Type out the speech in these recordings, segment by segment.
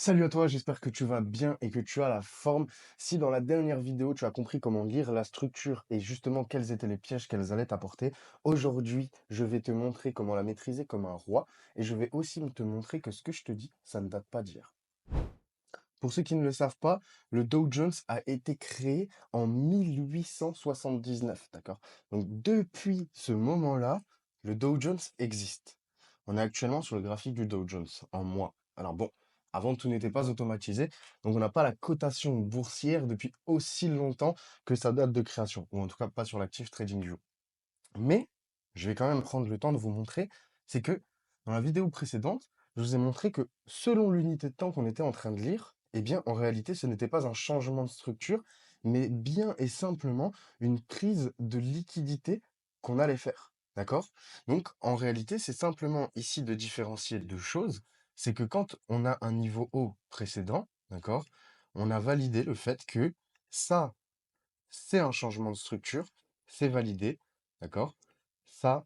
Salut à toi, j'espère que tu vas bien et que tu as la forme. Si dans la dernière vidéo, tu as compris comment lire la structure et justement quels étaient les pièges qu'elles allaient t'apporter, aujourd'hui, je vais te montrer comment la maîtriser comme un roi et je vais aussi te montrer que ce que je te dis, ça ne date pas d'hier. Pour ceux qui ne le savent pas, le Dow Jones a été créé en 1879, d'accord? Donc depuis ce moment-là, le Dow Jones existe. On est actuellement sur le graphique du Dow Jones en mois. Alors bon, avant tout n'était pas automatisé, donc on n'a pas la cotation boursière depuis aussi longtemps que sa date de création, ou en tout cas pas sur l'actif TradingView. Mais je vais quand même prendre le temps de vous montrer, c'est que dans la vidéo précédente, je vous ai montré que selon l'unité de temps qu'on était en train de lire, eh bien en réalité ce n'était pas un changement de structure, mais bien et simplement une prise de liquidité qu'on allait faire. D'accord? Donc en réalité, c'est simplement ici de différencier deux choses. C'est que quand on a un niveau haut précédent, d'accord, on a validé le fait que ça, c'est un changement de structure, c'est validé, d'accord? Ça,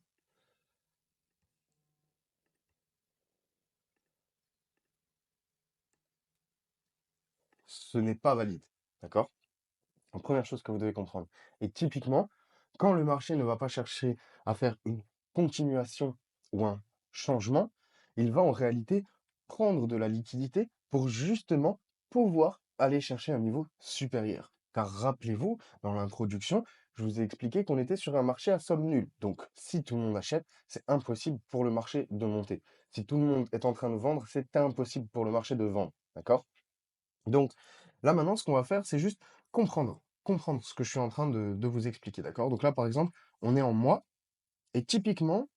ce n'est pas valide, d'accord? En première chose que vous devez comprendre. Et typiquement, quand le marché ne va pas chercher à faire une continuation ou un changement, il va en réalité prendre de la liquidité pour justement pouvoir aller chercher un niveau supérieur. Car rappelez-vous, dans l'introduction, je vous ai expliqué qu'on était sur un marché à somme nulle. Donc, si tout le monde achète, c'est impossible pour le marché de monter. Si tout le monde est en train de vendre, c'est impossible pour le marché de vendre. D'accord? Donc, là maintenant, ce qu'on va faire, c'est juste comprendre ce que je suis en train de vous expliquer, d'accord? Donc là, par exemple, on est en mois et typiquement,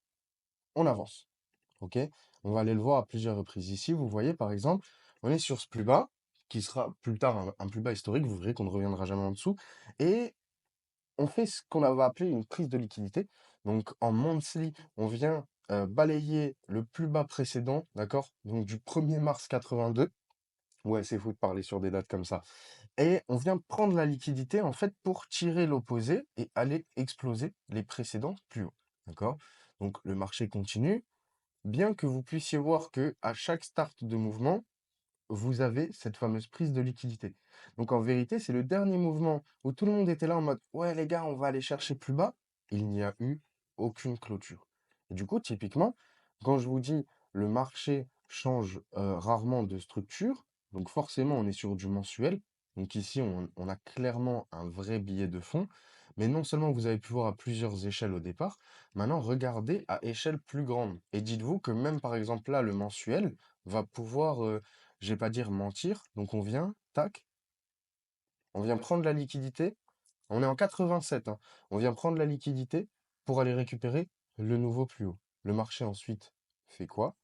on avance, OK? On va aller le voir à plusieurs reprises. Ici, vous voyez, par exemple, on est sur ce plus bas, qui sera plus tard un plus bas historique, vous verrez qu'on ne reviendra jamais en dessous et on fait ce qu'on va appeler une prise de liquidité. Donc en monthly, on vient, balayer le plus bas précédent, d'accord? Donc du 1er mars 82. Ouais, c'est fou de parler sur des dates comme ça. Et on vient prendre la liquidité en fait pour tirer l'opposé et aller exploser les précédents plus haut. D'accord? Donc le marché continue, bien que vous puissiez voir que à chaque start de mouvement, vous avez cette fameuse prise de liquidité. Donc en vérité, c'est le dernier mouvement où tout le monde était là en mode ouais les gars, on va aller chercher plus bas. Il n'y a eu aucune clôture. Et du coup, typiquement, quand je vous dis le marché change rarement de structure, donc forcément on est sur du mensuel. Donc ici, on a clairement un vrai billet de fond. Mais non seulement vous avez pu voir à plusieurs échelles au départ, maintenant regardez à échelle plus grande. Et dites-vous que même par exemple là, le mensuel va pouvoir je vais pas dire mentir. Donc on vient, tac, on vient prendre la liquidité. On est en 87, hein. On vient prendre la liquidité pour aller récupérer le nouveau plus haut. Le marché ensuite fait quoi?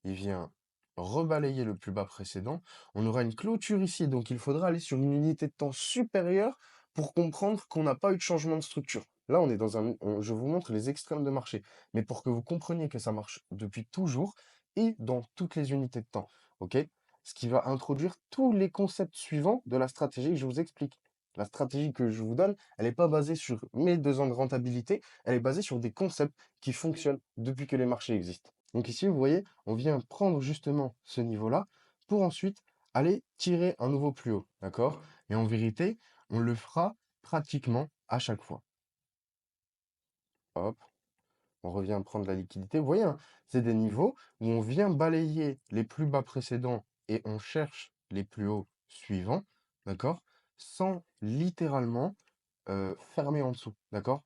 Il vient rebalayer le plus bas précédent. On aura une clôture ici, donc il faudra aller sur une unité de temps supérieure pour comprendre qu'on n'a pas eu de changement de structure. Là, on est dans je vous montre les extrêmes de marché, mais pour que vous compreniez que ça marche depuis toujours et dans toutes les unités de temps, ok? Ce qui va introduire tous les concepts suivants de la stratégie que je vous explique. La stratégie que je vous donne, elle n'est pas basée sur mes 2 ans de rentabilité, elle est basée sur des concepts qui fonctionnent depuis que les marchés existent. Donc ici, vous voyez, on vient prendre justement ce niveau-là pour ensuite aller tirer un nouveau plus haut, d'accord? Et en vérité, on le fera pratiquement à chaque fois. Hop, on revient prendre la liquidité. Vous voyez, hein, c'est des niveaux où on vient balayer les plus bas précédents et on cherche les plus hauts suivants, d'accord? Sans littéralement fermer en dessous, d'accord?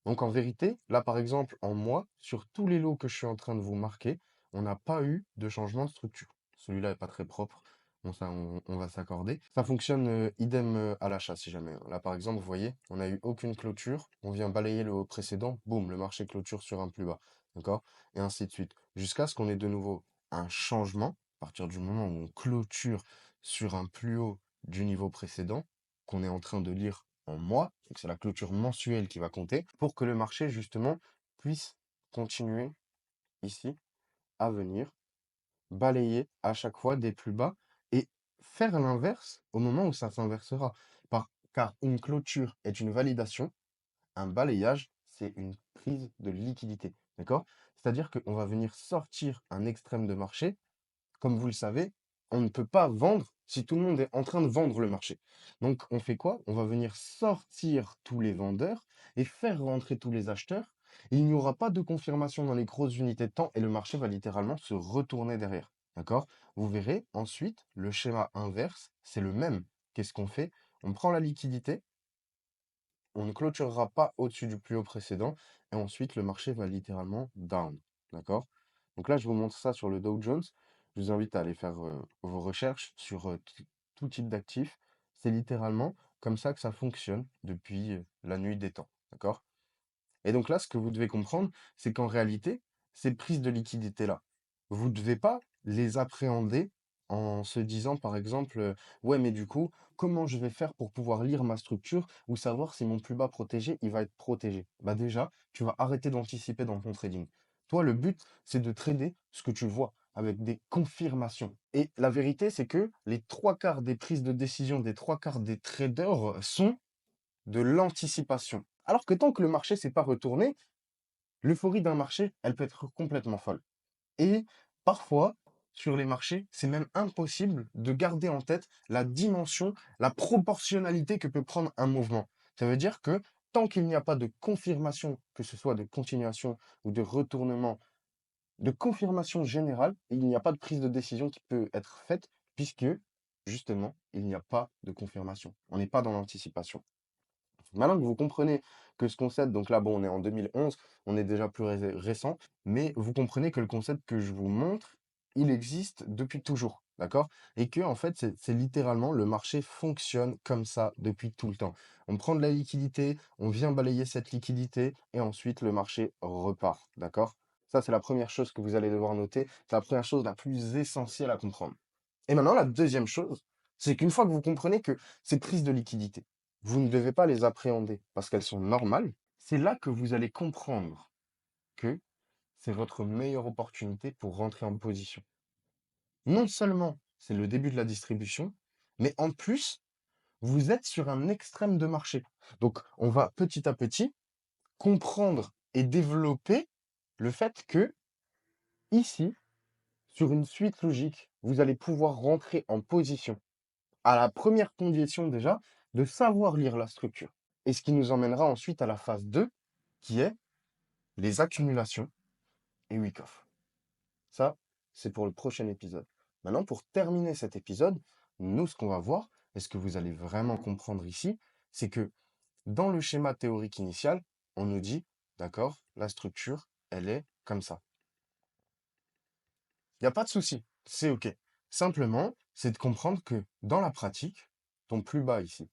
Donc en vérité, là par exemple, en mois, sur tous les lots que je suis en train de vous marquer, on n'a pas eu de changement de structure. Celui-là est pas très propre. Bon, ça, on va s'accorder. Ça fonctionne idem à l'achat, si jamais. Là, par exemple, vous voyez, on n'a eu aucune clôture. On vient balayer le haut précédent. Boum, le marché clôture sur un plus bas. D'accord? Et ainsi de suite. Jusqu'à ce qu'on ait de nouveau un changement, à partir du moment où on clôture sur un plus haut du niveau précédent, qu'on est en train de lire en mois, donc c'est la clôture mensuelle qui va compter, pour que le marché, justement, puisse continuer ici à venir balayer à chaque fois des plus bas et faire l'inverse au moment où ça s'inversera. Car une clôture est une validation, un balayage, c'est une prise de liquidité. D'accord? C'est-à-dire qu'on va venir sortir un extrême de marché, comme vous le savez, on ne peut pas vendre si tout le monde est en train de vendre le marché. Donc, on fait quoi? On va venir sortir tous les vendeurs et faire rentrer tous les acheteurs. Il n'y aura pas de confirmation dans les grosses unités de temps et le marché va littéralement se retourner derrière. D'accord? Vous verrez ensuite, le schéma inverse, c'est le même. Qu'est-ce qu'on fait? On prend la liquidité, on ne clôturera pas au-dessus du plus haut précédent et ensuite le marché va littéralement down. D'accord? Donc là, je vous montre ça sur le Dow Jones. Je vous invite à aller faire vos recherches sur tout type d'actifs. C'est littéralement comme ça que ça fonctionne depuis la nuit des temps. D'accord? Et donc là, ce que vous devez comprendre, c'est qu'en réalité, ces prises de liquidité-là, vous ne devez pas les appréhender en se disant, par exemple, ouais, mais du coup, comment je vais faire pour pouvoir lire ma structure ou savoir si mon plus bas protégé, il va être protégé? Bah déjà, tu vas arrêter d'anticiper dans ton trading. Toi, le but, c'est de trader ce que tu vois avec des confirmations. Et la vérité, c'est que les trois quarts des prises de décision des trois quarts des traders sont de l'anticipation. Alors que tant que le marché s'est pas retourné, l'euphorie d'un marché, elle peut être complètement folle. Et parfois, sur les marchés, c'est même impossible de garder en tête la dimension, la proportionnalité que peut prendre un mouvement. Ça veut dire que tant qu'il n'y a pas de confirmation, que ce soit de continuation ou de retournement, de confirmation générale, il n'y a pas de prise de décision qui peut être faite puisque, justement, il n'y a pas de confirmation. On n'est pas dans l'anticipation. Maintenant que vous comprenez que ce concept, donc là, bon, on est en 2011, on est déjà plus récent, mais vous comprenez que le concept que je vous montre, il existe depuis toujours, d'accord? Et que, en fait, c'est littéralement le marché fonctionne comme ça depuis tout le temps. On prend de la liquidité, on vient balayer cette liquidité, et ensuite le marché repart, d'accord? Ça, c'est la première chose que vous allez devoir noter. C'est la première chose la plus essentielle à comprendre. Et maintenant, la deuxième chose, c'est qu'une fois que vous comprenez que ces prises de liquidité, vous ne devez pas les appréhender parce qu'elles sont normales, c'est là que vous allez comprendre que c'est votre meilleure opportunité pour rentrer en position. Non seulement c'est le début de la distribution, mais en plus, vous êtes sur un extrême de marché. Donc, on va petit à petit comprendre et développer le fait que ici, sur une suite logique, vous allez pouvoir rentrer en position à la première condition déjà de savoir lire la structure. Et ce qui nous emmènera ensuite à la phase 2, qui est les accumulations et week-off. Ça, c'est pour le prochain épisode. Maintenant, pour terminer cet épisode, nous, ce qu'on va voir, et ce que vous allez vraiment comprendre ici, c'est que dans le schéma théorique initial, on nous dit, d'accord, la structure, elle est comme ça. Il n'y a pas de souci, c'est OK. Simplement, c'est de comprendre que dans la pratique, ton plus bas ici,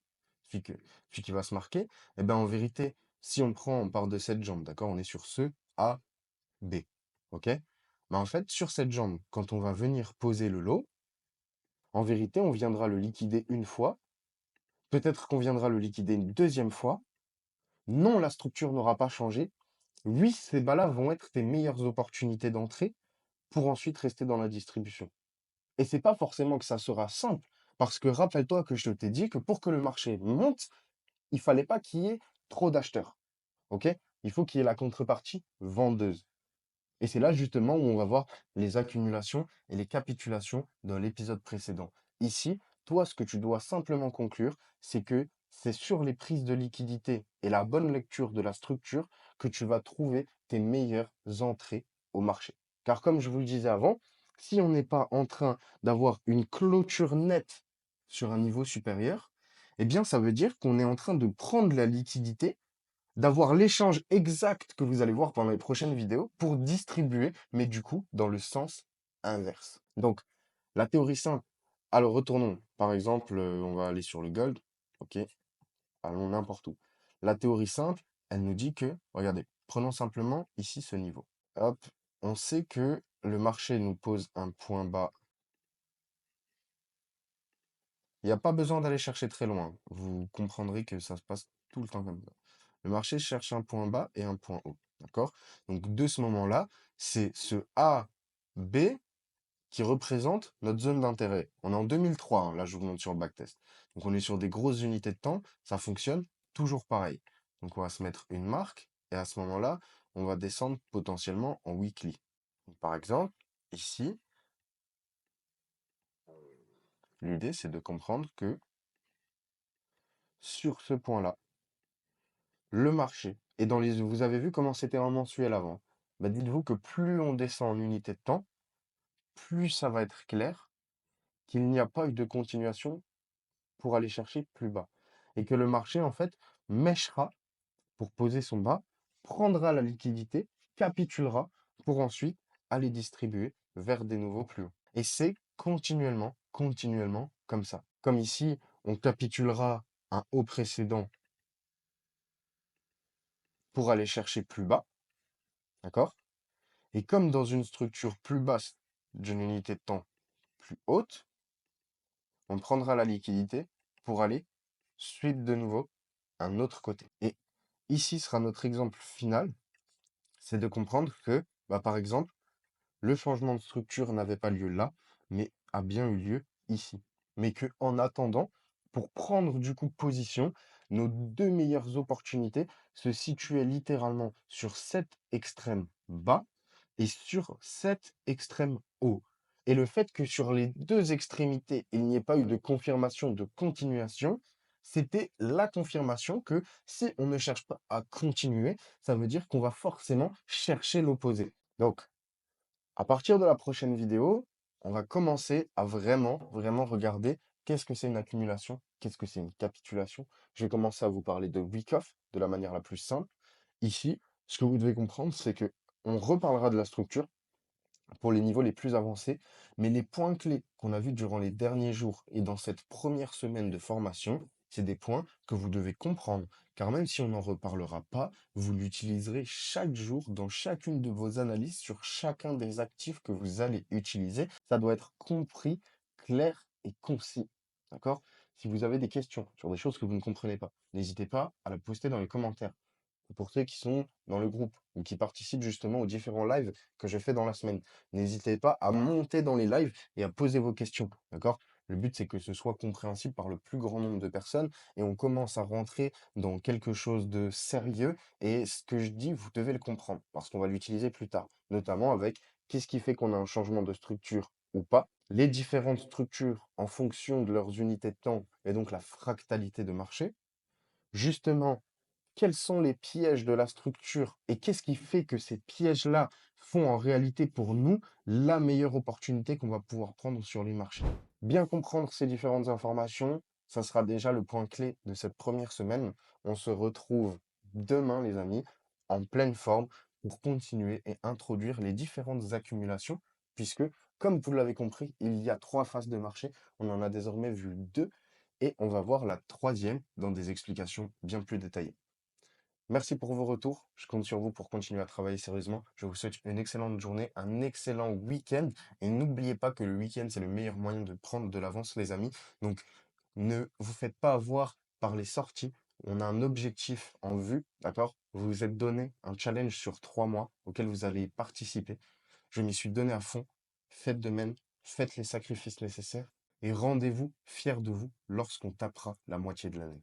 celui qui va se marquer, eh ben en vérité, si on prend, on part de cette jambe, d'accord? On est sur ce A, B. OK? Mais en fait, sur cette jambe, quand on va venir poser le lot, en vérité, on viendra le liquider une fois. Peut-être qu'on viendra le liquider une deuxième fois. Non, la structure n'aura pas changé. Oui, ces bas-là vont être tes meilleures opportunités d'entrée pour ensuite rester dans la distribution. Et c'est pas forcément que ça sera simple, parce que rappelle-toi que je t'ai dit que pour que le marché monte, il fallait pas qu'il y ait trop d'acheteurs. OK? Il faut qu'il y ait la contrepartie vendeuse. Et c'est là justement où on va voir les accumulations et les capitulations dans l'épisode précédent. Ici, toi, ce que tu dois simplement conclure, c'est que c'est sur les prises de liquidité et la bonne lecture de la structure que tu vas trouver tes meilleures entrées au marché. Car comme je vous le disais avant, si on n'est pas en train d'avoir une clôture nette sur un niveau supérieur, eh bien, ça veut dire qu'on est en train de prendre la liquidité, d'avoir l'échange exact que vous allez voir pendant les prochaines vidéos pour distribuer, mais du coup, dans le sens inverse. Donc, la théorie simple, alors retournons. Par exemple, on va aller sur le gold. OK, allons n'importe où. La théorie simple, elle nous dit que, regardez, prenons simplement ici ce niveau. Hop, on sait que le marché nous pose un point bas. Il n'y a pas besoin d'aller chercher très loin. Vous comprendrez que ça se passe tout le temps comme ça. Le marché cherche un point bas et un point haut. D'accord? Donc, de ce moment-là, c'est ce A, B qui représente notre zone d'intérêt. On est en 2003, hein, là je vous montre sur le backtest. Donc on est sur des grosses unités de temps, ça fonctionne toujours pareil. Donc on va se mettre une marque et à ce moment-là, on va descendre potentiellement en weekly. Donc, par exemple, ici, L'idée, c'est de comprendre que sur ce point-là, le marché, et vous avez vu comment c'était en mensuel avant. Bah, dites-vous que plus on descend en unité de temps, plus ça va être clair qu'il n'y a pas eu de continuation pour aller chercher plus bas. Et que le marché, en fait, mèchera pour poser son bas, prendra la liquidité, capitulera pour ensuite aller distribuer vers des nouveaux plus hauts. Et c'est continuellement, continuellement comme ça. Comme ici, on capitulera un haut précédent pour aller chercher plus bas, d'accord? Et comme dans une structure plus basse d'une unité de temps plus haute, on prendra la liquidité pour aller suite de nouveau un autre côté. Et ici sera notre exemple final, c'est de comprendre que, bah, par exemple, le changement de structure n'avait pas lieu là, mais a bien eu lieu ici. Mais que en attendant, pour prendre du coup position, nos deux meilleures opportunités se situaient littéralement sur cet extrême bas et sur cet extrême haut. Et le fait que sur les deux extrémités, il n'y ait pas eu de confirmation de continuation, c'était la confirmation que si on ne cherche pas à continuer, ça veut dire qu'on va forcément chercher l'opposé. Donc, à partir de la prochaine vidéo, on va commencer à vraiment, vraiment regarder qu'est-ce que c'est une accumulation, qu'est-ce que c'est une capitulation. Je vais commencer à vous parler de week-off de la manière la plus simple. Ici, ce que vous devez comprendre, c'est que on reparlera de la structure pour les niveaux les plus avancés, mais les points clés qu'on a vus durant les derniers jours et dans cette première semaine de formation, c'est des points que vous devez comprendre, car même si on n'en reparlera pas, vous l'utiliserez chaque jour dans chacune de vos analyses sur chacun des actifs que vous allez utiliser. Ça doit être compris, clair et concis. D'accord? Si vous avez des questions sur des choses que vous ne comprenez pas, n'hésitez pas à la poster dans les commentaires pour ceux qui sont dans le groupe ou qui participent justement aux différents lives que je fais dans la semaine. N'hésitez pas à monter dans les lives et à poser vos questions, d'accord? Le but, c'est que ce soit compréhensible par le plus grand nombre de personnes et on commence à rentrer dans quelque chose de sérieux et ce que je dis, vous devez le comprendre parce qu'on va l'utiliser plus tard, notamment avec qu'est-ce qui fait qu'on a un changement de structure ou pas, les différentes structures en fonction de leurs unités de temps et donc la fractalité de marché, justement quels sont les pièges de la structure et qu'est-ce qui fait que ces pièges-là font en réalité pour nous la meilleure opportunité qu'on va pouvoir prendre sur les marchés. Bien comprendre ces différentes informations, ça sera déjà le point clé de cette première semaine. On se retrouve demain, les amis, en pleine forme pour continuer et introduire les différentes accumulations, puisque, comme vous l'avez compris, il y a trois phases de marché. On en a désormais vu deux et on va voir la troisième dans des explications bien plus détaillées. Merci pour vos retours. Je compte sur vous pour continuer à travailler sérieusement. Je vous souhaite une excellente journée, un excellent week-end. Et n'oubliez pas que le week-end, c'est le meilleur moyen de prendre de l'avance, les amis. Donc, ne vous faites pas avoir par les sorties. On a un objectif en vue, d'accord? Vous vous êtes donné un challenge sur 3 mois auquel vous allez participer. Je m'y suis donné à fond. Faites de même, faites les sacrifices nécessaires et rendez-vous fiers de vous lorsqu'on tapera la moitié de l'année.